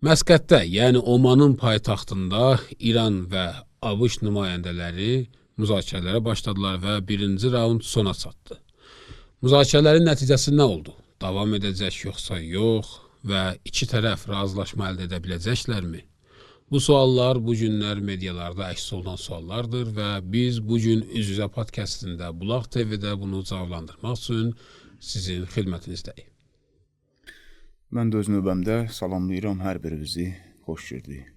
Məskətdə, yəni Omanın paytaxtında İran və ABŞ nümayəndələri müzakirələrə başladılar və birinci raund sona çatdı. Müzakirələrin nəticəsi nə oldu? Davam edəcək yoxsa yox və iki tərəf razılaşma əldə edə biləcəklərmi? Bu suallar bu günlər medialarda əks olunan suallardır və biz bugün Üz-Üzə podkastında Bulaq TV-də bunu cavablandırmaq üçün sizin xidmətinizdəyik. Mən də öz növbəmdə salamlayıram hər birinizi, xoş gördük.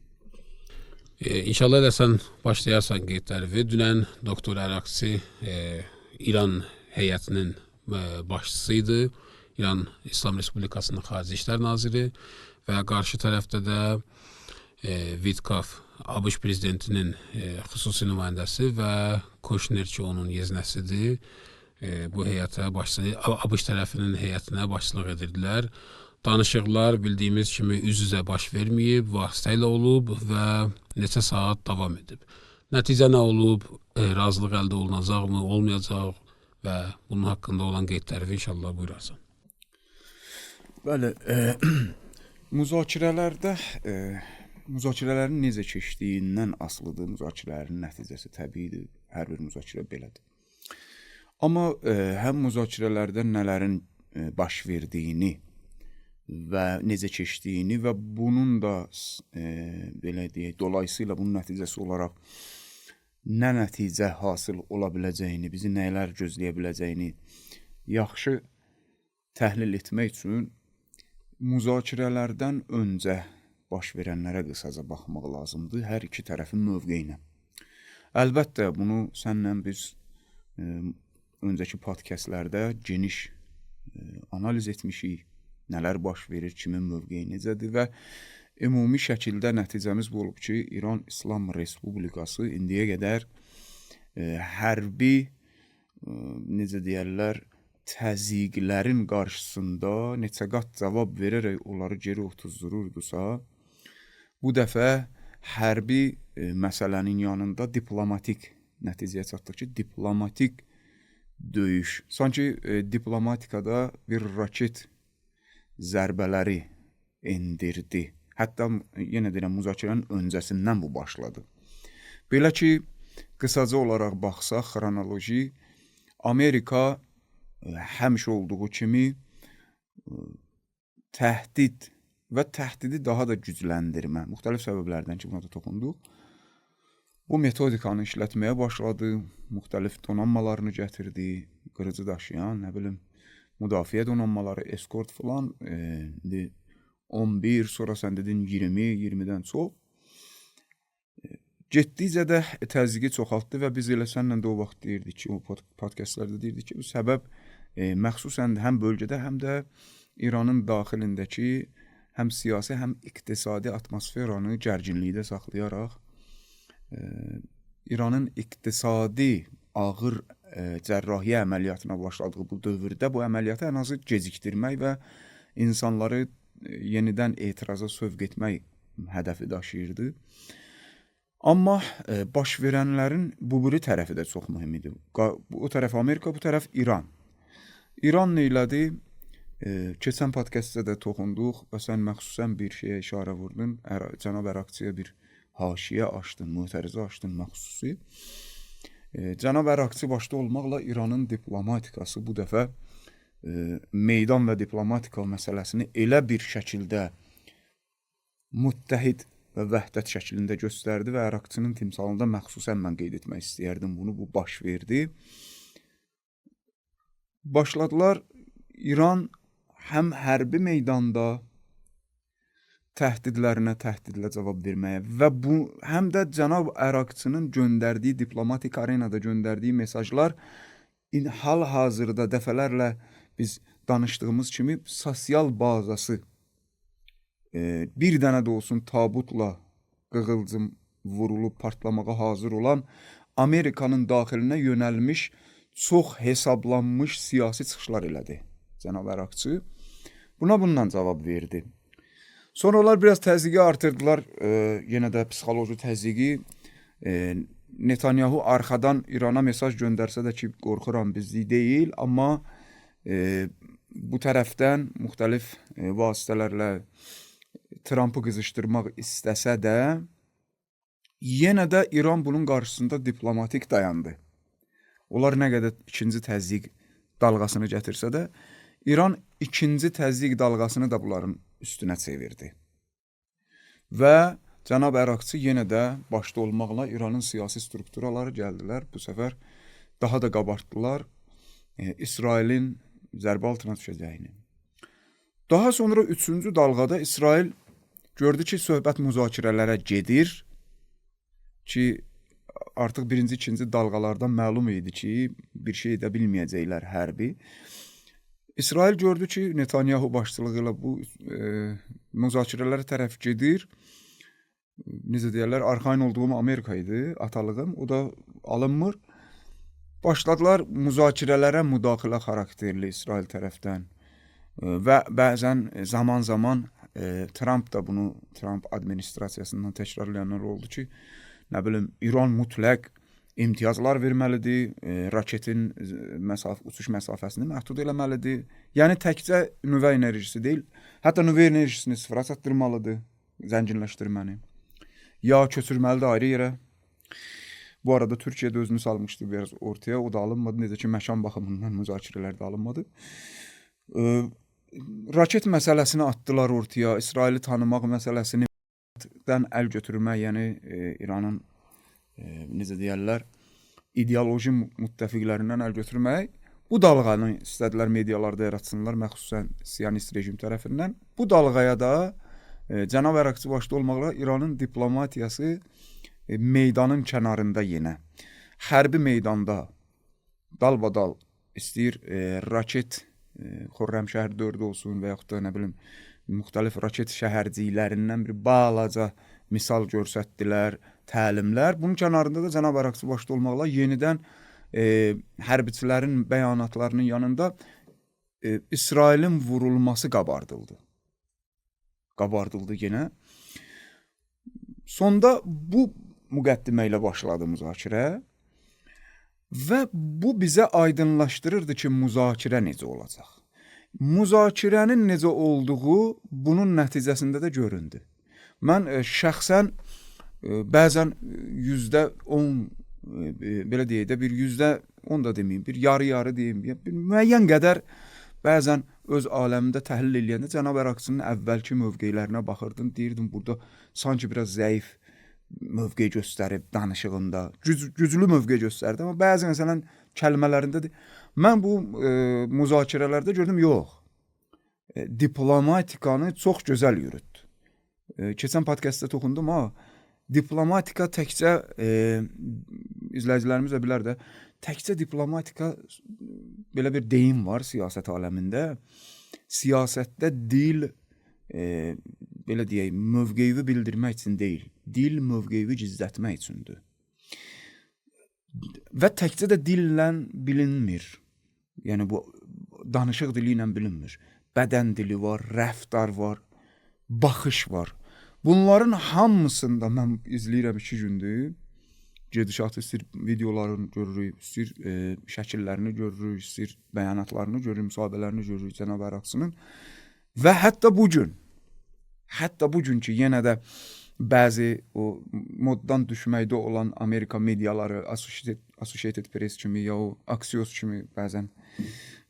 İnşallah elə sən başlayarsan qeydləri. Dünən Doktor Ərakçi İran heyətinin başçısı idi. İran İslam Respublikasının Xarici İşlər Naziri və qarşı tərəfdə də Vitkov, ABŞ prezidentinin xüsusi nümayəndəsi və Kushner ki, onun yeznəsidir. Bu heyətə ABŞ tərəfinin heyətinə başçılıq edirdilər. Danışıqlar bildiyimiz kimi üz-üzə baş verməyib, vasitə ilə olub və neçə saat davam edib. Nəticə nə olub, razılıq əldə olunacaqmı, olmayacaq və bunun haqqında olan qeydləri inşallah buyurarsan. Bəli, müzakirələrin necə keçdiyindən asılıdır. Müzakirələrin nəticəsi təbiidir, hər bir müzakirə belədir. Amma həm müzakirələrdə nələrin baş verdiyini və necə keçdiyini və bunun da belə deyək, dolayısıyla bunun nəticəsi olaraq nə nəticə hasil ola biləcəyini, bizi nələr gözləyə biləcəyini yaxşı təhlil etmək üçün müzakirələrdən öncə baş verənlərə qısaca baxmaq lazımdır, hər iki tərəfin mövqeyinə. Əlbəttə, bunu sənlə biz öncəki podkastlərdə geniş analiz etmişik. Nələr baş verir, kimin mövqeyi necədir və ümumi şəkildə nəticəmiz bu olub ki, İran İslam Respublikası indiyə qədər hərbi, necə deyərlər, təzyiqlərin qarşısında neçə qat cavab verərək onları geri otuzdururdusa, bu dəfə hərbi məsələnin yanında diplomatik nəticəyə çatdıq ki, diplomatik döyüş. Sanki diplomatikada bir raket zərbələri endirdi. Hətta yenə deyirəm, müzakirənin öncəsindən bu başladı. Belə ki, qısaca olaraq baxsaq, xronoloji, Amerika həmişə olduğu kimi təhdid və təhdidi daha da gücləndirmə, müxtəlif səbəblərdən ki, buna da toxunduq, bu metodikanı işlətməyə başladı, müxtəlif donanmalarını gətirdi, qırıcı daşıyan, nə bilim, müdafiə donanmaları, eskort falan, 11, sonra sən dedin 20, 20-dən çox. Getdikcə də təzyiqi çoxaltdı və biz elə sənlə də o vaxt deyirdik ki, o podkastlarda deyirdik ki, bu səbəb məxsusən həm bölgədə, həm də İranın daxilindəki həm siyasi, həm iqtisadi atmosferanı gərginlikdə saxlayaraq İranın iqtisadi ağır cərrahiyyə əməliyyatına başladığı bu dövrdə bu əməliyyatı ən azı gecikdirmək və insanları yenidən etiraza sövq etmək hədəfi daşıyırdı. Amma baş verənlərin bu biri tərəfi də çox mühim idi. O tərəf Amerika, bu tərəf İran. İran neylədi? Keçən podkastda da toxunduq və sən məxsusən bir şeyə işarə vurdun. Cənab Ərakçiyə bir haşiyə açdın, mötərizə açdın məxsusi. Cənab Ərakçi başda olmaqla İranın diplomatikası bu dəfə meydan və diplomatika məsələsini elə bir şəkildə müttəhid və vəhdət şəklində göstərdi və Ərakçinin timsalında məxsusən mən qeyd etmək istəyərdim bunu, bu baş verdi. Başladılar İran həm hərbi meydanda təhdidlərinə təhdidlə cavab verməyə və bu həm də cənab Ərakçının göndərdiyi diplomatik arenada göndərdiyi mesajlar hal-hazırda dəfələrlə biz danışdığımız kimi sosial bazası bir dənə də olsun tabutla qığılcım vurulub partlamağa hazır olan Amerikanın daxilinə yönəlmiş çox hesablanmış siyasi çıxışlar elədi cənab Ərakçı. Buna bundan cavab verdi. Sonra onlar biraz təzyiqi artırdılar, yenə də psixoloji təzyiqi. Netanyahu arxadan İrana mesaj göndərsə də ki, qorxuram bizlik deyil, amma bu tərəfdən müxtəlif vasitələrlə Trampı qızışdırmaq istəsə də, yenə də İran bunun qarşısında diplomatik dayandı. Onlar nə qədər ikinci təzyiq dalğasını gətirsə də, İran ikinci təzyiq dalğasını da bunların üstünə çevirdi. Və cənab Ərakçı yenə də başda olmaqla İranın siyasi strukturaları gəldilər. Bu səfər daha da qabartdılar İsrailin zərbə altına düşəcəyini. Daha sonra üçüncü dalğada İsrail gördü ki, söhbət müzakirələrə gedir ki, artıq birinci, ikinci dalğalardan məlum idi ki, bir şey edə bilməyəcəklər hərbi. İsrail gördü ki, Netanyahu başçılığı ilə bu müzakirələrə tərəf gedir. Necə deyərlər, arxayın olduğum Amerika idi, atalığım, o da alınmır. Başladılar müzakirələrə müdaxilə xarakterli İsrail tərəfdən və bəzən zaman-zaman Trump da bunu, Trump administrasiyasından təkrarlayanlar oldu ki, nə bilim, İran mütləq imtiyazlar verməlidir, raketin uçuş məsafəsini məhdud eləməlidir. Yəni, təkcə nüvə enerjisi deyil, hətta nüvə enerjisini sıfıra çatdırmalıdır, zənginləşdirməni. Ya köçürməlidir ayrı yerə. Bu arada Türkiyə də özünü salmışdı biraz ortaya, o da alınmadı. Necə ki, məkan baxımından müzakirələr də alınmadı. Raket məsələsini atdılar ortaya, İsraili tanımaq məsələsini əl götürmək, yəni İranın necə deyərlər, ideoloji müttəfiqlərindən əl götürmək. Bu dalğanı istədilər medialarda yaratsınlar, məxsusən Siyonist rejim tərəfindən. Bu dalğaya da cənab Ərakçı başda olmaqla İranın diplomatiyası meydanın kənarında yenə. Hərbi meydanda dalbadal istəyir raket Xürrəmşəhər 4 olsun və yaxud da nə bilim müxtəlif raket şəhərciklərindən bir balaca misal göstərdilər, təlimlər. Bunun kənarında da cənab Ərakçı başda olmaqla yenidən hərbiçilərin bəyanatlarının yanında İsrailin vurulması qabardıldı. Qabardıldı yenə. Sonda bu müqəddimə ilə başladı müzakirə və bu bizə aydınlaşdırırdı ki, müzakirə necə olacaq. Müzakirənin necə olduğu bunun nəticəsində də göründü. Mən şəxsən bəzən %10, belə deyək də, bir %10 da deməyim, bir yarı-yarı deyim, bir müəyyən qədər bəzən öz aləmində təhlil eləyəndə cənab Ərakçının əvvəlki mövqeylərinə baxırdım, deyirdim, burada sanki biraz zəif mövqey göstərib danışığında, güclü mövqey göstərdi, amma bəzi məsələn kəlmələrində mən bu müzakirələrdə gördüm, yox, diplomatikanı çox gözəl yürütdü. Keçən podkastda toxundum, diplomatika təkcə, izləyicilərimiz də bilər də, təkcə diplomatika, belə bir deyim var siyasət aləmində, siyasətdə dil, belə deyək, mövqeyi bildirmək üçün deyil, dil mövqeyi gizlətmək üçündür. Və təkcə də dillə bilinmir, yəni bu danışıq dili ilə bilinmir. Bədən dili var, rəftar var, baxış var. Bunların hamısında mən izləyirəm 2 gündür, gedişatı istəyir videolarını görürük, istəyir şəkillərini görürük, istəyir bəyanatlarını görürük, müsahibələrini görürük cənab Ərakçının. Və hətta bu gün ki, yenə də bəzi o moddan düşməkdə olan Amerika mediaları, Associated Press kimi, ya o Axios kimi bəzən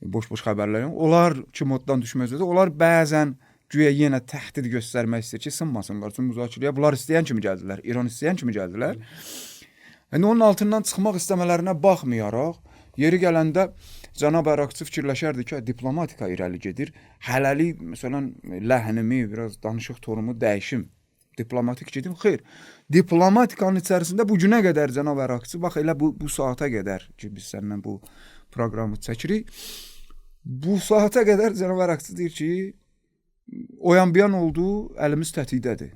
boş-boş xəbərlər, onlar ki, moddan düşməkdədir, onlar bəzən güya yenə təhdid göstərmək istəyir ki, sınmasınlar. Çünki müzakirəyə bunlar istəyən kimi gəldilər, İran istəyən kimi gəldilər. Onun altından çıxmaq istəmələrinə baxmayaraq, yeri gələndə cənab Ərakçı fikirləşərdi ki, diplomatika irəli gedir. Hələlik, məsələn, ləhnimi, biraz danışıq tonumu dəyişim, diplomatik gedim. Xeyr, diplomatikanın içərisində bu günə qədər cənab Ərakçı, bax elə bu saata qədər ki, biz səndən bu proqramı çəkirik, bu saata qədər cənab Ərakçı deyir ki, oyan-biyan oldu, əlimiz tətikdədir.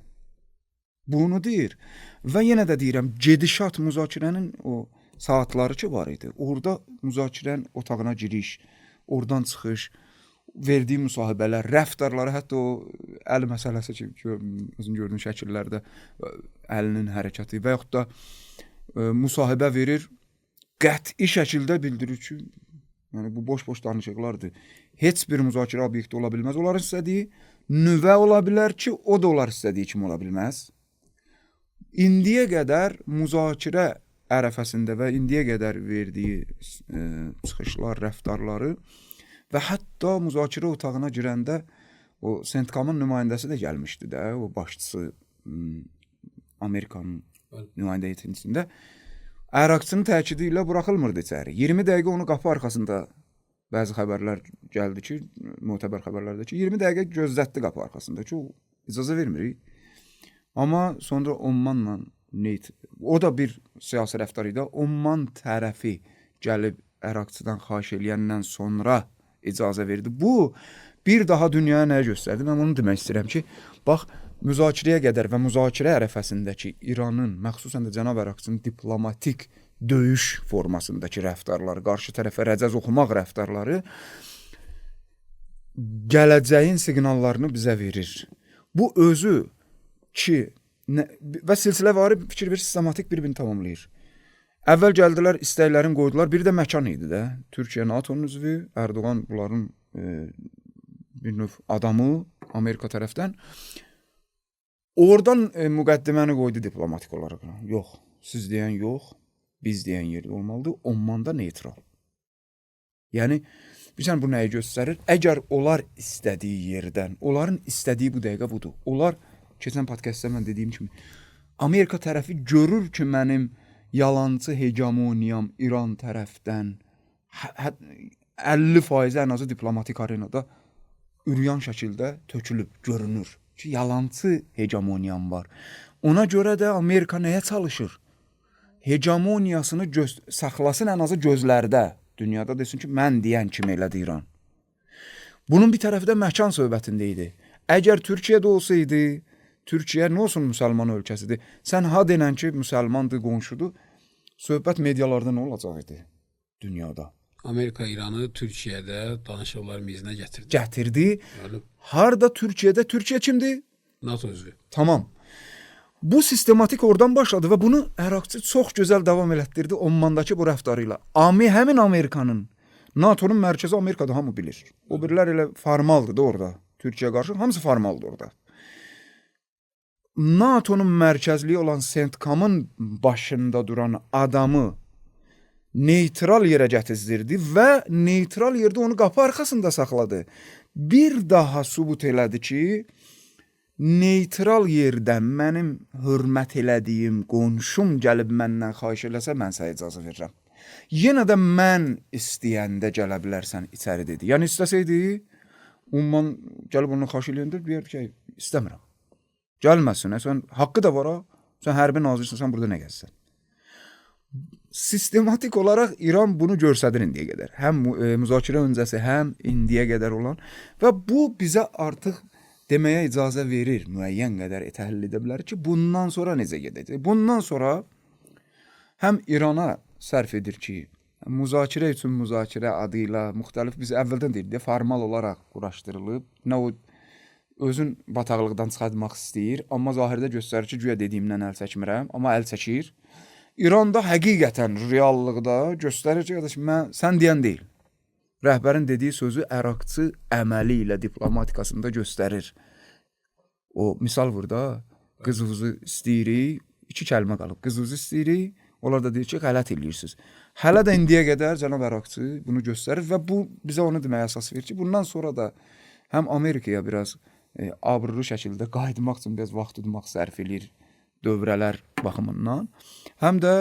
Bunu deyir. Və yenə də deyirəm, gedişat müzakirənin o saatları ki var idi. Orada müzakirənin otağına giriş, oradan çıxış, verdiyi müsahibələr, rəftarları, hətta o əl məsələsi ki, özün gördüyün şəkillərdə əlinin hərəkəti və yaxud da müsahibə verir, qəti şəkildə bildirir ki, yəni bu boş-boş danışıqlardır. Heç bir müzakirə obyekti ola bilməz. Onların istədiyi Nüvə ola bilər ki, o da onlar istədiyi kimi ola bilməz. İndiyə qədər müzakirə ərəfəsində və indiyə qədər verdiyi çıxışlar, rəftarları və hətta müzakirə otağına girəndə o Sentkamın nümayəndəsi də gəlmişdi də, o başçısı Amerikanın nümayəndə heyətində. Əraqçının təkidi ilə buraxılmırdı içəri. 20 dəqiqə onu qapı arxasında bəzi xəbərlər gəldi ki, mötəbər xəbərlərdə ki, 20 dəqiqə gözlətdi qapı arxasında ki, icazə vermirik. Amma sonra Ommanla o da bir siyasi rəftar idi. Omman tərəfi gəlib əraqçıdan xahiş eləyəndən sonra icazə verdi. Bu bir daha dünyaya nəyə göstərdi? Mən onu demək istəyirəm ki, bax, müzakirəyə qədər və müzakirə ərəfəsindəki İranın, məxsusən də cənab əraqçının diplomatik döyüş formasındakı rəftarları, qarşı tərəfə rəcəz oxumaq rəftarları gələcəyin siqnallarını bizə verir. Bu özü ki, və silsiləvari fikir verir, sistematik bir-birini tamamlayır. Əvvəl gəldilər, istəklərini qoydular, bir də məkan idi də. Türkiyə NATO'nun üzvü, Erdoğan bunların bir növ adamı Amerika tərəfdən. Oradan müqəddiməni qoydu diplomatik olaraq. Yox, siz deyən yox, biz deyən yerdə olmalıdır. Ommanda neytral. Yəni, bilirsən bu nəyi göstərir? Əgər onlar istədiyi yerdən, onların istədiyi bu dəqiqə budur. Onlar, keçən podkastda mən dediyim kimi, Amerika tərəfi görür ki, mənim yalancı hegemoniyam İran tərəfdən 50% ən azı diplomatik arenada üryan şəkildə tökülüb, görünür ki, yalancı hegemoniyam var. Ona görə də Amerika nəyə çalışır? Hegemoniyasını saxlasın ən azı gözlərdə. Dünyada desin ki, mən deyən kimi elədi İran. Bunun bir tərəfi də məkan söhbətində idi. Əgər Türkiyədə olsaydı, Türkiyə nə olsun müsəlman ölkəsidir? Sən ha denən ki, müsəlmandır, qonşudur. Söhbət medialarda nə olacaqdı dünyada? Amerika İranı Türkiyədə danışıqlar mizinə gətirdi. Gətirdi. Harda Türkiyədə? Türkiyə kimdir? NATO üzvü. Tamam. Bu sistematik oradan başladı və bunu əraqçı çox gözəl davam elətdirdi Ommandakı bu rəftarı ilə. Həmin Amerikanın, NATO'nun mərkəzi Amerikada hamı bilir. O birilər elə formaldır da orada. Türkiyə qarşı hamısı formaldır orada. NATO'nun mərkəzliyi olan Sentkamın başında duran adamı neytral yerə gətizdirdi və neytral yerdə onu qapı arxasında saxladı. Bir daha sübut elədi ki, neytral yerdən mənim hörmət elədiyim qonşum gəlib məndən xahiş eləsə, mən sənə icazə verirəm. Yenə də mən istəyəndə gələ bilərsən içəri dedi. Yəni istəsəydi, Umman gəlib onu xahiş eləyəndə deyərdi ki, istəmirəm. Gəlməsin, sən haqqı da var ha, sən hərbi nazirsən, sən burada nə gəzsən? Sistematik olaraq İran bunu göstərir indiyə qədər. Həm müzakirə öncəsi, həm indiyə qədər olan və bu bizə artıq deməyə icazə verir, müəyyən qədər təhlil edə bilər ki, bundan sonra necə gedəcək? Bundan sonra həm İrana sərf edir ki, müzakirə üçün müzakirə adı ilə müxtəlif, biz əvvəldən deyildi, formal olaraq quraşdırılıb, nə o özün bataqlıqdan çıxartmaq istəyir, amma zahirdə göstərir ki, güya dediyimdən əl çəkmirəm, amma əl çəkir. İranda həqiqətən, reallıqda göstərir ki, sən deyən deyil. Rəhbərin dediyi sözü əraqçı əməli ilə diplomatikasında göstərir. O, misal burada, qızınızı istəyirik, 2 kəlmə qalıb, qızınızı istəyirik, onlar da deyir ki, qələt eləyirsiniz. Hələ də indiyə qədər cənab əraqçı bunu göstərir və bu bizə onu deməyə əsas verir ki, bundan sonra da həm Amerikaya biraz abrılı şəkildə qayıtmaq üçün biraz vaxt tutmaq sərf eləyir dövrələr baxımından. Həm də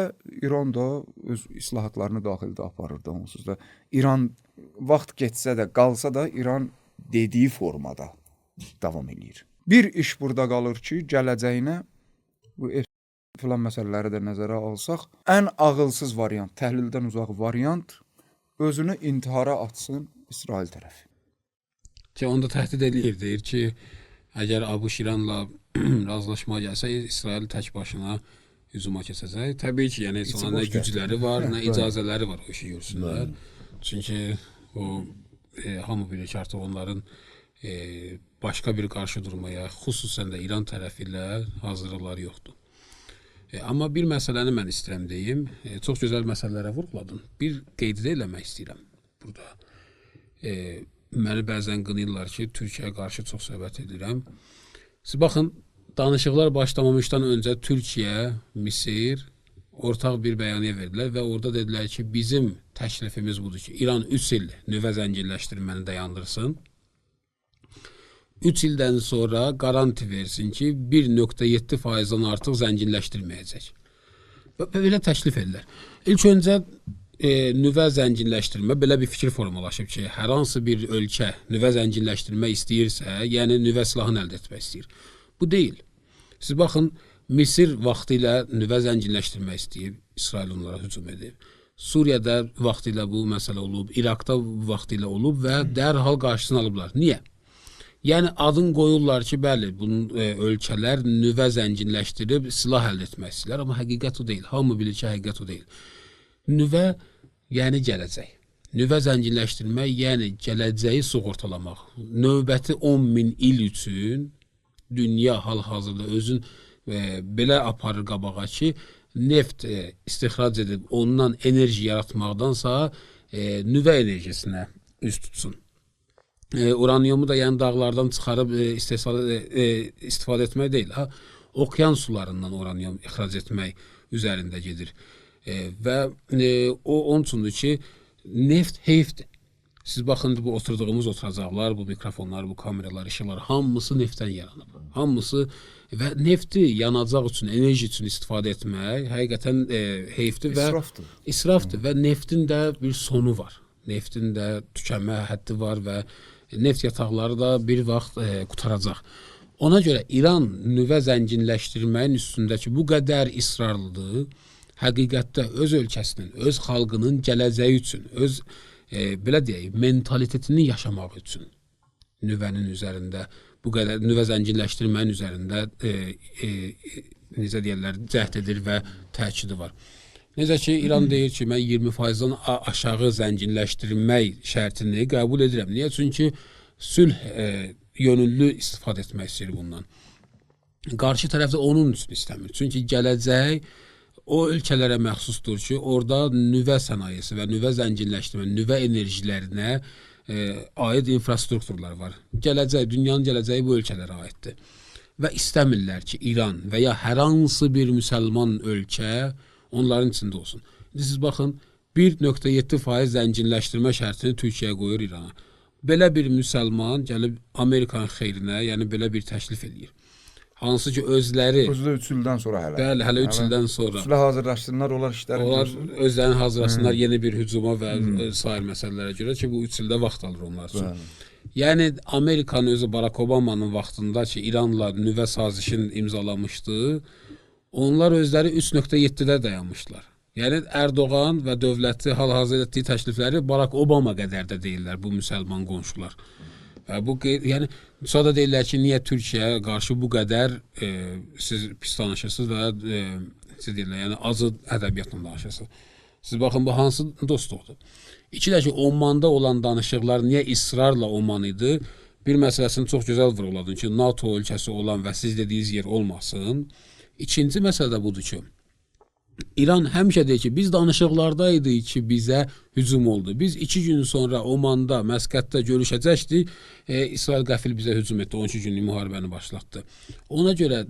İran da öz islahatlarını daxildə aparırdı onsuz da. İran vaxt getsə də, qalsa da İran dediyi formada davam eləyir. Bir iş burada qalır ki, gələcəyinə bu filan məsələləri də nəzərə alsaq, ən ağılsız variant, təhlildən uzaq variant özünü intihara atsın İsrail tərəfi. Ki onu da təhdid edir, deyir ki, əgər ABŞ İranla razılaşma gəlsə, İsrail tək başına hücuma keçəcək. Təbii ki, yəni heç ona nə gücləri var, nə icazələri var o işi görsünlər. Çünki o hamı bilir ki, artıq onların başqa bir qarşı durmaya, xüsusən də İran tərəfi ilə hazırlıqları yoxdur. Amma bir məsələni mən istəyirəm deyim. Çox gözəl məsələlərə vurğuladın. Bir qeyd eləmək istəyirəm burada. məni bəzən qınayırlar ki, Türkiyəyə qarşı çox söhbət edirəm. Siz baxın, danışıqlar başlamamışdan öncə Türkiyə, Misir ortaq bir bəyaniyyə verdilər və orada dedilər ki, bizim təklifimiz budur ki, İran 3 il nüvə zənginləşdirməni dayandırsın. 3 ildən sonra garanti versin ki, 1.7%-dan artıq zənginləşdirməyəcək. Belə təklif edirlər. İlk öncə nüvə zənginləşdirmə, belə bir fikir formalaşıb ki, hər hansı bir ölkə nüvə zənginləşdirmək istəyirsə, yəni nüvə silahını əldə etmək istəyir. Bu deyil. Siz baxın, Misir vaxtilə nüvə zənginləşdirmək istəyib, İsrail onlara hücum edib. Suriyada vaxtilə bu məsələ olub, İraqda vaxtilə olub və dərhal qarşısını alıblar. Niyə? Yəni adın qoyurlar ki, bəli, bunun ölkələr nüvə zənginləşdirib silah əldə etmək istəyirlər, amma həqiqət o deyil. Hamı bilir ki, həqiqət o deyil. Nüvə, yəni gələcək. Nüvə zənginləşdirmək, yəni gələcəyi sığortalamaq. Növbəti 10.000 il üçün dünya hal-hazırda özün belə aparır qabağa ki, neft istixrac edib ondan enerji yaratmaqdansa nüvə enerjisinə üz tutsun. Uranyumu da yəni dağlardan çıxarıb istifadə etmək deyil. Okean sularından uranyum ixrac etmək üzərində gedir. Və onun üçündür ki, neft heyfdir. Siz baxın, bu oturduğumuz oturacaqlar, bu mikrofonlar, bu kameralar, işıqlar, hamısı neftdən yaranıb. Hamısı və nefti yanacaq üçün, enerji üçün istifadə etmək həqiqətən heyfdir və israfdır və neftin də bir sonu var. Neftin də tükənmə həddi var və neft yataqları da bir vaxt qutaracaq. Ona görə İran nüvə zənginləşdirməyin üstündəki bu qədər israrlıdır, həqiqətdə öz ölkəsinin, öz xalqının gələcəyi üçün, öz belə deyək, mentalitetini yaşamaq üçün nüvənin üzərində, bu qədər nüvə zənginləşdirməyin üzərində necə deyirlər, cəhd edir və təkidi var. Necə ki, İran deyir ki, mən 20%-dan aşağı zənginləşdirmək şərtini qəbul edirəm. Niyə? Çünki sülh yönüllü istifadə etmək istəyir bundan. Qarşı tərəf də onun üçün istəmir. Çünki gələcək o ölkələrə məxsusdur ki, orada nüvə sənayesi və nüvə zənginləşdirmə, nüvə enerjilərinə aid infrastrukturlar var. Gələcək, dünyanın gələcəyi bu ölkələrə aiddir. Və istəmirlər ki, İran və ya hər hansı bir müsəlman ölkə onların içində olsun. İndi siz baxın, 1.7% zənginləşdirmə şərtini Türkiyəyə qoyur İrana. Belə bir müsəlman gəlib Amerikanın xeyrinə, yəni belə bir təklif edir. Hansı ki özləri... Özdə 3 ildən sonra hələ. Bəli, hələ 3 ildən sonra. Silah hazırlaşsınlar, onlar işləri... Onlar özlərini hazırlasınlar yeni bir hücuma və sair məsələlərə görə ki, bu 3 ildə vaxt alır onlar üçün. Yəni, Amerikanın özü Barack Obama'nın vaxtında ki, İranla nüvə sazişini imzalamışdı, onlar özləri 3.7-də dayanmışlar. Yəni, Erdoğan və dövləti hal-hazır etdiyi təklifləri Barack Obama qədər də deyirlər bu müsəlman qonşular. Bu, yəni, sonra deyirlər ki, niyə Türkiyəyə qarşı bu qədər siz pis danışırsınız və yəni, azı ədəbiyyatla danışırsınız. Siz baxın, bu hansı dostluqdur? İki də ki, Omanda olan danışıqlar niyə israrla Oman idi? Bir məsələsini çox gözəl vurguladın ki, NATO ölkəsi olan və siz dediyiniz yer olmasın. İkinci məsələ də budur ki, İran həmişə deyir ki, biz danışıqlardaydık ki, bizə hücum oldu. Biz 2 gün sonra Omanda, Məskətdə görüşəcəkdik, İsrail qəfil bizə hücum etdi, 12 günlük müharibəni başlatdı. Ona görə,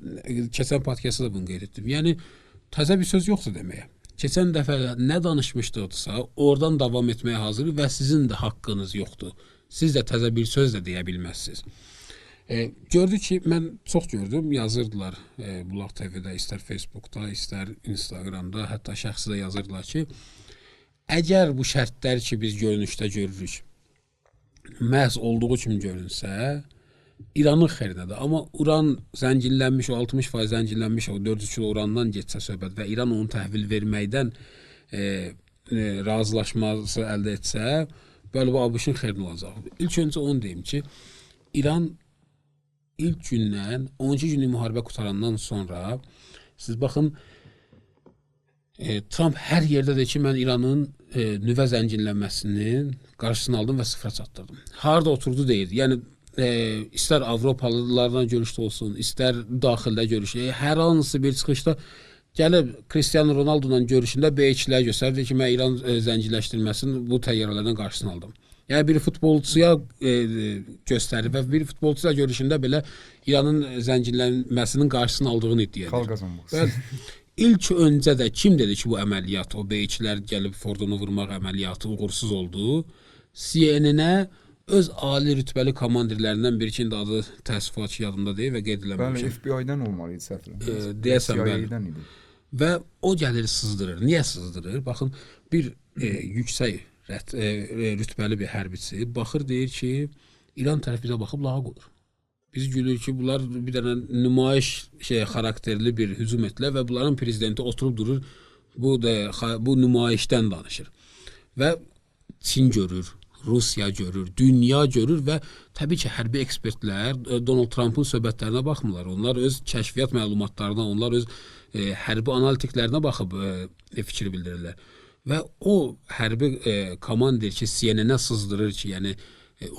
keçən podkastda da bunu qeyd etdim. Yəni, təzə bir söz yoxdur deməyə. Keçən dəfə nə danışmışdıqsa, oradan davam etməyə hazır və sizin də haqqınız yoxdur. Siz də təzə bir söz də deyə bilməzsiniz. Gördük ki, mən çox gördüm, yazırdılar Bulaq TV-də, istər Facebookda, istər Instagramda, hətta şəxsi də yazırdılar ki, əgər bu şərtlər ki, biz görünüşdə görürük, məhz olduğu kimi görünsə, İranın xeyrinədir. Amma uran zənginlənmiş, o 60% zənginlənmiş, o 400 kilo urandan getsə söhbət və İran onu təhvil verməkdən razılaşması əldə etsə, bəli, bu ABŞ-ın xeyrinə olacaq. İlk öncə onu deyim ki, İran ilk gündən, 12 günlük müharibə qutarandan sonra, siz baxın, Trump hər yerdə deyir ki, mən İranın nüvə zənginlənməsinin qarşısını aldım və sıfıra çatdırdım. Harada oturdu deyir. Yəni, istər Avropalılarla görüşdə olsun, istər daxildə görüşdə, hər hansı bir çıxışda gəlib Cristiano Ronaldo'la görüşündə B2-lər göstərdi ki, mən İran zənginləşdirməsinin bu təyyarələrdən qarşısını aldım. Yəni bir futbolçuya göstərir və bir futbolçuyla görüşündə belə İranın zənginlənməsinin qarşısını aldığını iddia edir. Xalq qazanmaq. Bəli. İlk öncə də kim dedi ki, bu əməliyyat, o B2-lər gəlib Fordonu vurmaq əməliyyatı uğursuz oldu? CNN-ə öz ali rütbəli komandirlərindən biri ki, adı təəssüfat ki, yadımda deyil və qeyd eləməmişəm. Bəli, FBI-dən olmalı idi səhv. Deyəsən, bəli. CIA-dən idi. Və o gəlir sızdırır. Niyə sızdırır? Baxın, bir yüksək rütbəli bir hərbiçi baxır, deyir ki, İran tərəf bizə baxıb lağa qoyur. Biz gülür ki, bunlar bir dənə nümayiş xarakterli bir hücum etdilər və bunların prezidenti oturub durur, bu nümayişdən danışır. Və Çin görür, Rusiya görür, dünya görür və təbii ki, hərbi ekspertlər Donald Trump'ın söhbətlərinə baxmırlar. Onlar öz kəşfiyyat məlumatlarına, onlar öz hərbi analitiklərinə baxıb fikir bildirirlər. Və o hərbi komandir ki, CNN-ə sızdırır ki, yəni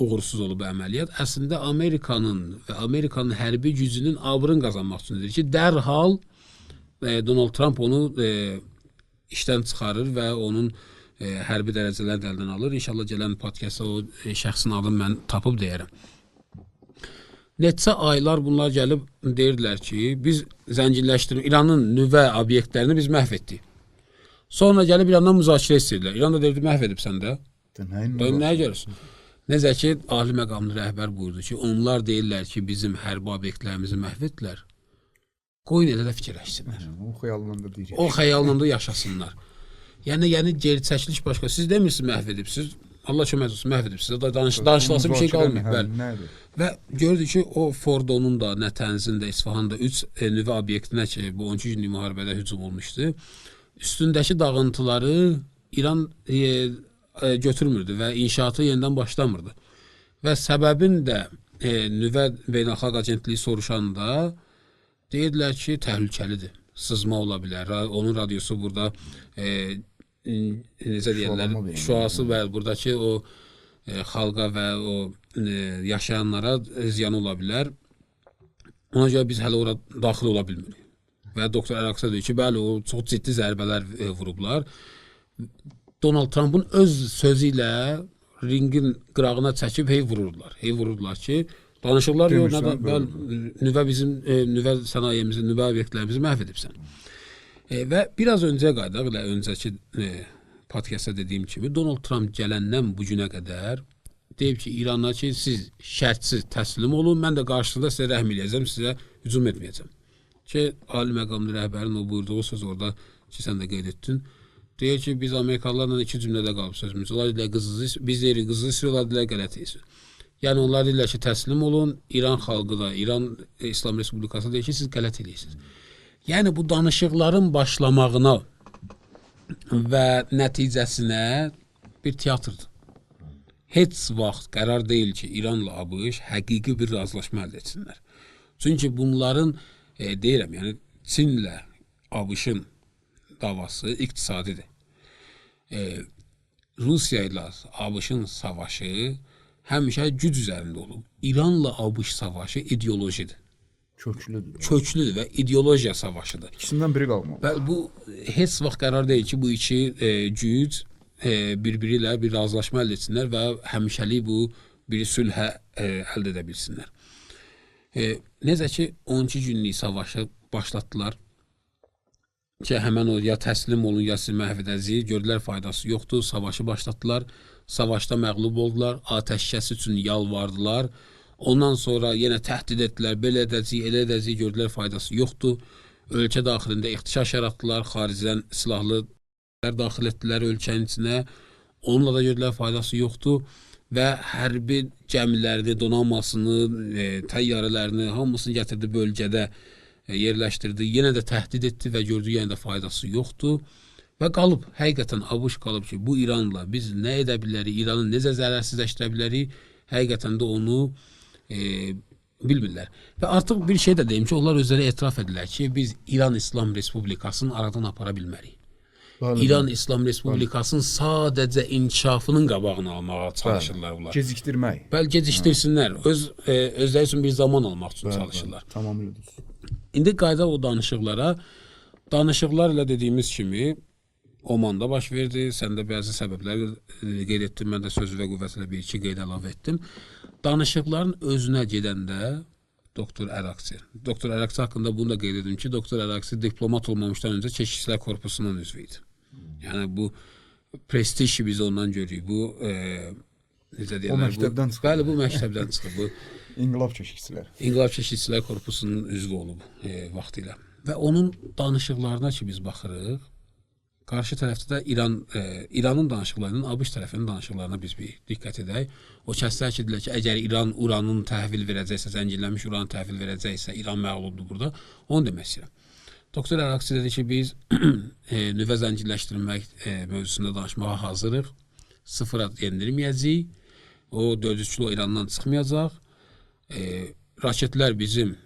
uğursuz olub əməliyyat, əslində Amerikanın və Amerikanın hərbi gücünün abrını qazanmaq üçündür ki, dərhal Donald Trump onu işdən çıxarır və onun hərbi dərəcələr əldən alır. İnşallah gələn podkastda o şəxsin adını mən tapıb deyərəm. Neçə aylar bunlar gəlib deyirdilər ki, biz zənginləşdirdik, İranın nüvə obyektlərini biz məhv etdik. Sonra gəlib İrandan müzakirə istəyirlər. İran da deyirdi, məhv edibsən də. Nəyə görürsün? Necə ki, ali məqamlı rəhbər buyurdu ki, onlar deyirlər ki, bizim hərbi obyektlərimizi məhv etdilər. Qoyun elə də fikirləşsinlər. O xəyalında deyir. O xəyalında yaşasınlar. Yəni geri çəkiliş başqa. Siz demirsiniz məhv edibsiz. Allah kömək olsun, məhv edibsiz. Danışılası bir şey qalmayıb. Bəli. Və gördük ki, o Fordonun da, Nətənzin də, İsfahanın da 3 nüvə obyektinə ki, bu 12 günlük müharibədə hücum olmuşdu. Üstündəki dağıntıları İran götürmürdü və inşaatı yenidən başlamırdı. Və səbəbin də nüvə beynəlxalq agentliyi soruşanda deyirdilər ki, təhlükəlidir. Sızma ola bilər. Onun radiosu burada necə deyirlər, şüası və buradakı o xalqa və o yaşayanlara ziyan ola bilər. Ona görə biz hələ ora daxil ola bilmirik. Və doktor Əraksa deyir ki, bəli, o çox ciddi zərbələr vurublar. Donald Trump'ın öz sözü ilə ringin qırağına çəkib vururdular ki, danışıqlar nüvə bizim nüvə sənayemizin, nüvə obyektlərimizi məhv edibsən. Və biraz öncə qayıdaq, öncəki podkastda dediyim kimi, Donald Trump gələndən bu günə qədər deyib ki, İrana ki, siz şərtsiz təslim olun, mən də qarşısında sizə rəhm eləyəcəm, sizə hücum etməyəcəm. Ki, ali məqamlı rəhbərin o buyurduğu söz orada ki, sən də qeyd etdin. Deyir ki, biz Amerikalılarla 2 cümlədə qalıb sözümüz. Onlar deyirlər, biz deyirik, qızı istiyorlar, deyirlər, qələt eyirsiniz. Yəni, onlar deyirlər ki, təslim olun, İran xalqı da, İran İslam Respublikası deyir ki, siz qələt edirsiniz. Yəni, bu danışıqların başlamağına və nəticəsinə bir teatrdır. Heç vaxt qərar deyil ki, İranla ABŞ həqiqi bir razılaşma əldə etsinlər. Çünki bunların, deyirəm, yəni, Çinlə ABŞ-ın davası iqtisadidir. Rusiya ilə ABŞ-ın savaşı həmişə güc üzərində olub. İranla ABŞ savaşı ideolojidir. Köklüdür və ideolojiya savaşıdır. İkisindən biri qalmalı. Bu heç vaxt qərar deyil ki, bu iki güc bir-biri ilə bir razılaşma əldə etsinlər və həmişəlik bu bir sülhə əldə edə bilsinlər. Necə ki, 12 günlük savaşı başlatdılar ki, həmən o ya təslim olun, ya siz məhv edəcəyik, gördülər faydası yoxdur, savaşı başlatdılar, savaşda məğlub oldular, atəşkəs üçün yalvardılar, ondan sonra yenə təhdid etdilər, belə edəcəyik, elə edəcəyik, gördülər faydası yoxdur, ölkə daxilində ixtişaş yaratdılar, xaricdən silahlı daxil etdilər ölkənin içinə, onunla da gördülər faydası yoxdur və hərbi gəmilərini, donanmasını, təyyarələrini, hamısını gətirdi bölgədə, yerləşdirdi, yenə də təhdid etdi və gördü, yenə də faydası yoxdur və qalıb, həqiqətən ABŞ qalıb ki, bu İranla biz nə edə bilərik, İranı necə zərərsizləşdirə bilərik, həqiqətən də onu bilmirlər. Və artıq bir şey də deyim ki, onlar özləri etiraf edirlər ki, biz İran İslam Respublikasını aradan apara bilmərik. İran İslam Respublikasının sadəcə inkişafının qabağını almağa çalışırlar bunlar. Gecikdirmək. Bəli, gecikdirsinlər. Özləri üçün bir zaman almaq üçün çalışırlar. Tamamilə düz. İndi qayıdaq o danışıqlara. Danışıqlar ilə dediyimiz kimi Oman'da baş verdi. Sən də bəzi səbəbləri qeyd etdin. Mən də sözü və qüvvəsilə bir-iki qeyd əlavə etdim. Danışıqların özünə gedəndə Doktor Əraksi. Doktor Əraksi haqqında bunu da qeyd edim ki, Doktor Əraksi diplomat olmamışdan öncə Keşikçilər Korpusunun üzvü idi. Yəni bu prestij biz ondan görürük. Bu necə deyirlər? O məktəbdən çıxıb. Bəli, bu məktəbdən çıxıb. Bu İnqilab Keşikçilər. İnqilab Keşikçilər Korpusunun üzvü olub vaxtilə. Və onun danışıqlarına ki biz baxırıq, qarşı tərəfdə də İranın danışıqlarının ABŞ tərəfinin danışıqlarına biz bir diqqət edək. O kəslər ki, deyirlər ki, əgər İran uranın təhvil verəcəksə, zənginlənmiş uranı təhvil verəcəksə, İran məğlubdur burada. Onu demək istəyirəm. Doktor Əraksi dedi ki, biz nüvə zənginləşdirmək mövzusunda danışmağa hazırıq. Sıfıra yendirməyəcəyik. O 400 kilo İrandan çıxmayacaq. Raketlər bizim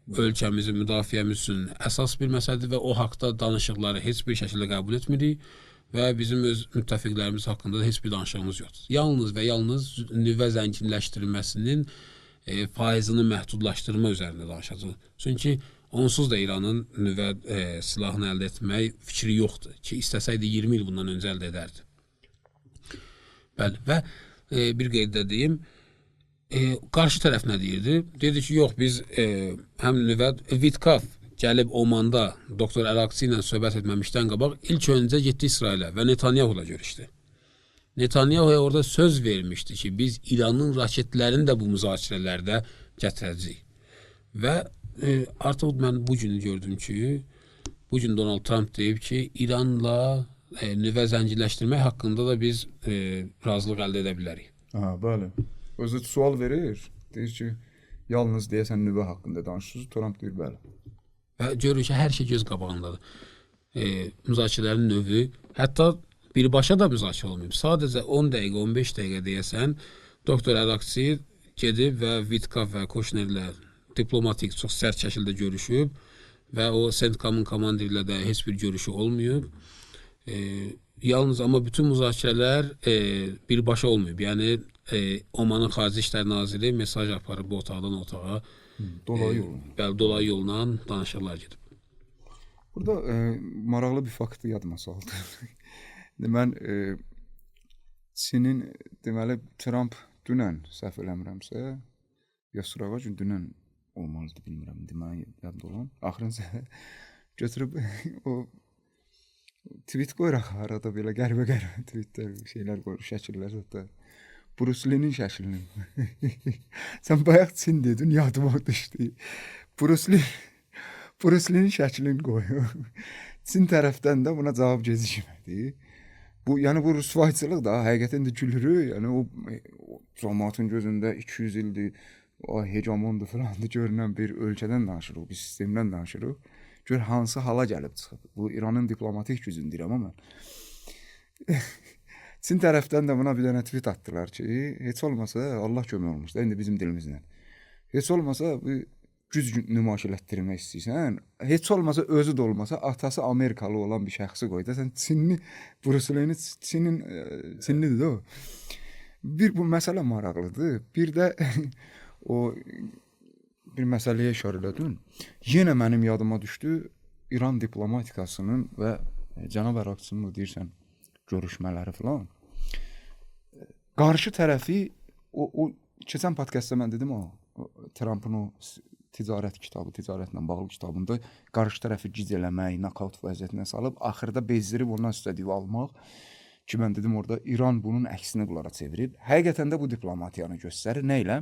ölkəmizin, müdafiəmiz üçün əsas bir məsələdir və o haqda danışıqları heç bir şəkildə qəbul etmirik və bizim öz müttəfiqlərimiz haqqında da heç bir danışığımız yoxdur. Yalnız və yalnız nüvə zənginləşdirilməsinin faizini məhdudlaşdırma üzərində danışacaq. Çünki onsuz da İranın nüvə silahını əldə etmək fikri yoxdur ki, istəsəydi 20 il bundan öncə əldə edərdi. Bəli, və bir qeyd edeyim, qarşı tərəf nə deyirdi? Dedi ki, yox, biz həm nüvə Vitkaf gəlib Omanda Doktor Əraksi ilə söhbət etməmişdən qabaq ilk öncə getdi İsrailə və Netanyahu-la görüşdü. Netanyahu orada söz vermişdi ki, biz İranın raketlərini də bu müzakirələrdə gətirəcəyik. Və artıq mən bu gün gördüm ki, bu gün Donald Trump deyib ki, İranla nüvə zənginləşdirmək haqqında da biz razılıq əldə edə bilərik. Bəli. Özü sual verir. Deyir ki, yalnız deyəsən nüvə haqqında danışırsınız. Trump deyir, bəli. Və görürük ki, hər şey göz qabağındadır. Müzakirələrin növü, hətta birbaşa da müzakirə olmayıb. Sadəcə 10 dəqiqə, 15 dəqiqə deyəsən, Doktor Əraksi gedib və Vitkaf və Koşnerlə diplomatik, çox sərt şəkildə görüşüb və o CENTCOM-un komandiri ilə də heç bir görüşü olmayıb. Yalnız amma bütün müzakirələr birbaşa olmayıb. Yəni Omanın Xarici İşlər Naziri mesaj aparıb bu otaqdan o otağa. Dolayı yolla. Bəli, dolayı yolla danışıqlar gedib. Burada maraqlı bir faktı yadıma saldı. Mən Çinin, deməli, Trump dünən, səhv eləmirəmsə, ya sırağa gün dünən olmalıdır, bilmirəm, deməli, yadımda olan. Axırıncə götürüb o tweet qoyuraq arada belə qəribə tweetlər, şeylər qoyur, şəkillər hətta. Bruce Lee'nin şəklini. Sən bayaq Çin dedin, yadıma düşdü. Bruce Lee'nin şəklini qoyur. Çin tərəfdən də buna cavab gecikmədi. Yəni bu rüsvayçılıq da həqiqətən də gülürük. Yəni o cəmaatın gözündə 200 ildir, o hegemondur filandır görünən bir ölkədən danışırıq, bir sistemdən danışırıq. Gör hansı hala gəlib çıxıb. Bu İranın diplomatik gücünü deyirəm amma. Çin tərəfdən də buna bir dənə tweet atdılar ki, heç olmasa Allah kömək olmuş da indi bizim dilimizlə. Heç olmasa güc nümayiş elətdirmək istəyirsən, heç olmasa özü də olmasa atası Amerikalı olan bir şəxsi qoy da sən Çinli, Bruce Lee'ni Çinlidir də o. Bir bu məsələ maraqlıdır. Bir də o bir məsələyə işarə elədin. Yenə mənim yadıma düşdü İran diplomatikasının və cənab Əraksinin deyirsən görüşmələri filan. Qarşı tərəfi o keçən podkastda mən dedim o Trump'ın o ticarət kitabı, ticarətlə bağlı kitabında qarşı tərəfi gic eləmək, nokaut vəziyyətinə salıb axırda bezdirib ondan istədiyi almaq ki, mən dedim orada İran bunun əksini bunlara çevirib. Həqiqətən də bu diplomatiyanı göstərir. Nə ilə?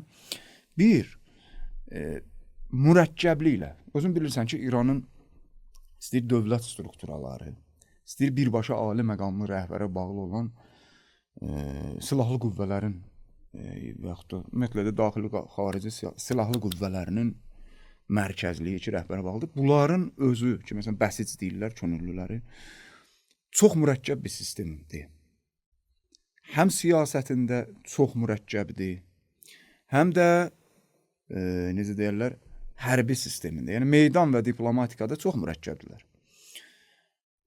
Bir, mürəkkəbliklə. Özün bilirsən ki, İranın istəyir dövlət strukturaları, istəyir birbaşa ali məqamlı rəhbərə bağlı olan silahlı qüvvələrin və yaxud da ümumiyyətlə də daxili xarici silahlı qüvvələrinin mərkəzliyi ki, rəhbərə bağlıdır. Bunların özü ki, məsələn, bəsic deyirlər, könüllüləri, çox mürəkkəb bir sistemdir. Həm siyasətində çox mürəkkəbdir, həm də necə deyirlər, hərbi sistemində, yəni meydan və diplomatikada çox mürəkkəbdirlər.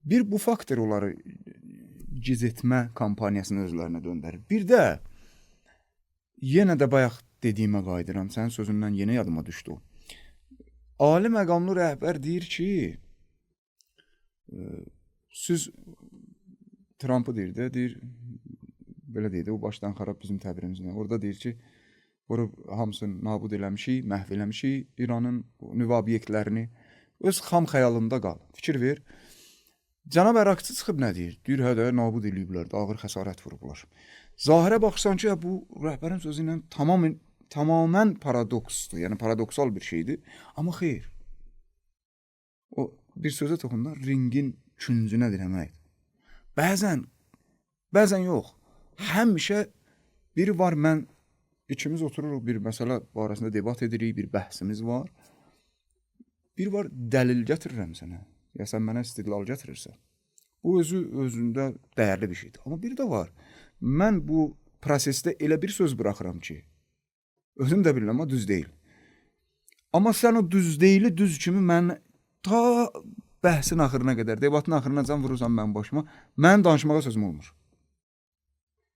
Bir bu faktor onları giz etmə kampaniyasını özlərinə döndərir. Bir də yenə də bayaq dediyimə qayıdıram, sənin sözündən yenə yadıma düşdü o. Ali məqamlı rəhbər deyir ki, Siz Trump'ı deyir də, deyir belə deyir də, o başdan xarab bizim təbirimizlə. Orada deyir ki, vurub hamısını nabud eləmişik, məhv eləmişik, İranın nüvə obyektlərini. Öz xam xəyalında qal. Fikir ver. Cənab Ərakçı çıxıb nə deyir? Deyir, hə də nabud eləyiblər, ağır xəsarət vurublar. Zahirə baxsan ki, bu rəhbərin sözü ilə tamamən paradoksdur. Yəni paradoksal bir şeydir. Amma xeyr. O bir sözə toxunlar, ringin küncünə dirəmək. Bəzən yox. Həmişə biri var, mən ikimiz otururuq, bir məsələ barəsində debat edirik, bir bəhsimiz var. Bir var, dəlil gətirirəm sənə. Ya sən mənə istidlal gətirirsən. Bu özündə dəyərli bir şeydir. Amma bir də var, mən bu prosesdə elə bir söz buraxıram ki, özüm də bilirəm, amma düz deyil. Amma sən o düz deyili düz kimi mən ta bəhsin axırına qədər, debatın axırına can vurursan mənim başıma, mən danışmağa sözüm olmur.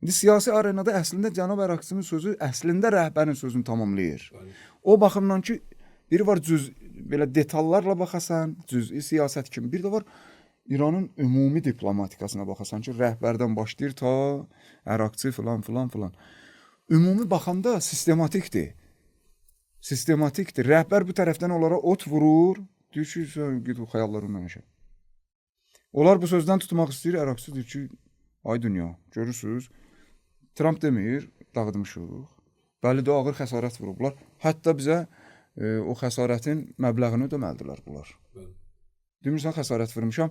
İndi siyasi arenada əslində Cənab Ərakçının sözü əslində rəhbərin sözünü tamamlayır. O baxımdan ki, biri var belə detallarla baxasan, cüz'i siyasət kimi, bir də var İranın ümumi diplomatikasına baxasan ki, rəhbərdən başlayır ta Ərakçı filan. Ümumi baxanda sistematikdir. Rəhbər bu tərəfdən onlara ot vurur, deyir ki, sən git o xəyallarından yaşa. Onlar bu sözdən tutmaq istəyir, Ərakçı deyir ki, ay dünya, görürsünüz, Trump demir, dağıtmışıq. Bəli də ağır xəsarət vurublar. Hətta bizə o xəsarətin məbləğini ödəməlidirlər bunlar. Demirsən, xəsarət vurmuşam.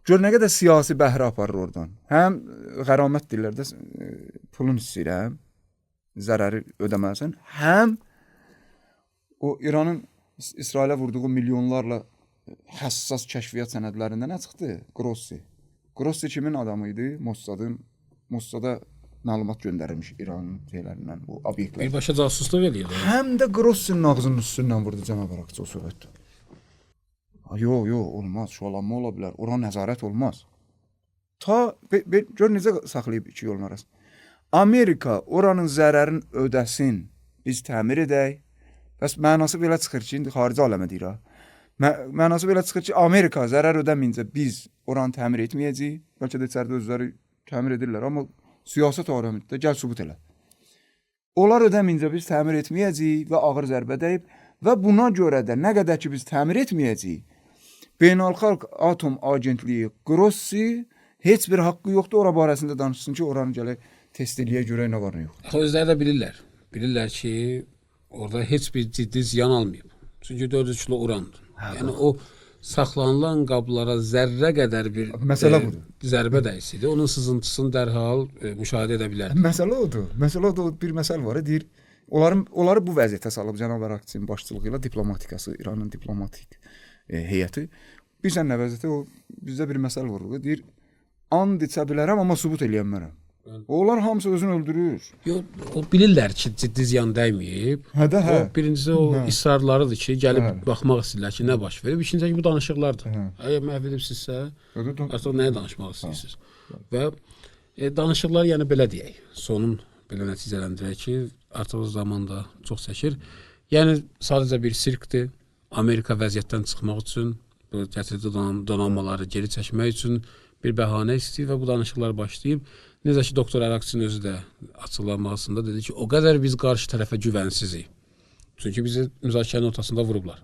Gör nə qədər siyasi bəhrə aparır oradan. Həm qəramət deyirlər də pulun istəyirəm, zərəri ödəməlisən. Həm o İranın İsrailə vurduğu milyonlarla həssas kəşfiyyat sənədlərində nə çıxdı? Grossi kimin adamı idi? Mossad'a məlumat göndərilmiş İranın şeylərindən, bu obyektlər. Birbaşa casuslıq eləyir. Həm də Grossinin ağzının üstündən vurdu Cənab Ərakçı o söhbətdə. Yox, olmaz, şualanma ola bilər, ora nəzarət olmaz. Gör necə saxlayıb iki yolun arasında. Amerika oranın zərərini ödəsin, biz təmir edək. Bəs mənası belə çıxır ki, indi xarici aləmə deyir ha. Mənası belə çıxır ki, Amerika zərər ödəməyincə biz oranı təmir etməyəcəyik. Bəlkə də içəridə özləri təmir edirlər, amma siyasət aləmində gəl sübut elə. Onlar ödəməyincə biz təmir etməyəcəyik və ağır zərbə dəyib və buna görə də nə qədər ki biz təmir etməyəcəyik, Beynəlxalq Atom Agentliyi Grossi heç bir haqqı yoxdur ora barəsində danışsın ki, oranı gələk test eləyə görə nə var nə yox. Özləri də bilirlər. Bilirlər ki, orada heç bir ciddi ziyan almayıb. Çünki 400 kilo urandır. Yəni o saxlanılan qablara zərrə qədər bir zərbə dəysəydi, onun sızıntısını dərhal müşahidə edə bilərdik. Məsələ odur. Bir məsələ var, deyir. Onları bu vəziyyətə salıb Cənab Ərakçının başçılığı ilə diplomatikası, İranın diplomatik heyəti. Bilirsən nə vəziyyətə, bizdə bir məsələ var, deyir, and içə bilərəm, amma sübut eləyənmərəm. Onlar hamısı özünü öldürür. Yox, o bilirlər ki, ciddi ziyan dəyməyib. O birincisi o israrlarıdır ki, gəlib baxmaq istəyirlər ki, nə baş verib. İkincisi bu danışıqlardır. Əgər məhv edibsinizsə, artıq nəyə danışmaq istəyirsiniz? Və danışıqlar, yəni belə deyək, sonun belə nəticələndirək ki, artıq zamanda çox çəkir. Yəni sadəcə bir sirkdir. Amerika vəziyyətdən çıxmaq üçün, gətirdiyi donanmaları geri çəkmək üçün bir bəhanə istəyir və bu danışıqlar başlayıb. Necə ki, Doktor Ərakçının özü də açıqlanmasında dedi ki, o qədər biz qarşı tərəfə güvənsizik. Çünki bizi müzakirənin ortasında vurublar.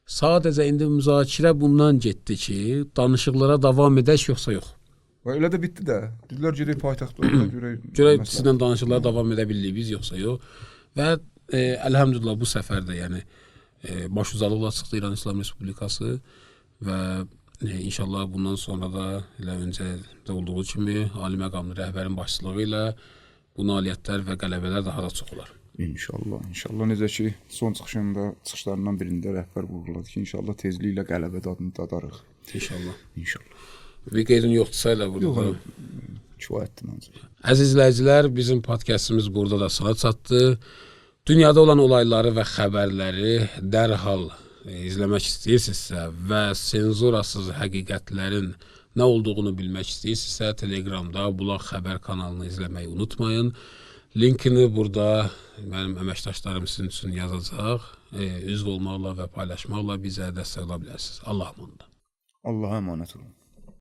Sadəcə indi müzakirə bundan getdi ki, danışıqlara davam edək yoxsa yox. Elə də bitdi də. Dedilər gedək paytaxtda görək sizlə danışıqlara davam edə bilirik biz yoxsa yox. Və əlhəmdülillah bu səfər də yəni başucalıqla çıxdı İran İslam Respublikası və İnşallah bundan sonra da elə öncə də olduğu kimi ali məqamlı rəhbərin başçılığı ilə bu nailiyyətlər və qələbələr daha da çox olar. İnşallah. Necə ki, son çıxışlarından birində rəhbər vurguladı ki, inşallah tezliklə qələbə dadını dadarıq. İnşallah. Bir qeydin yoxdursa elə burada. Kifayətdir məncə. Əziz izləyicilər, bizim podkastımız burada da sona çatdı. Dünyada olan olayları və xəbərləri dərhal izləmək istəyirsinizsə və senzurasız həqiqətlərin nə olduğunu bilmək istəyirsinizsə, Telegramda Bulaq Xəbər kanalını izləməyi unutmayın. Linkini burada mənim əməkdaşlarım sizin üçün yazacaq. Üzv olmaqla və paylaşmaqla bizə dəstək ola bilərsiniz. Allah'a emanet olun.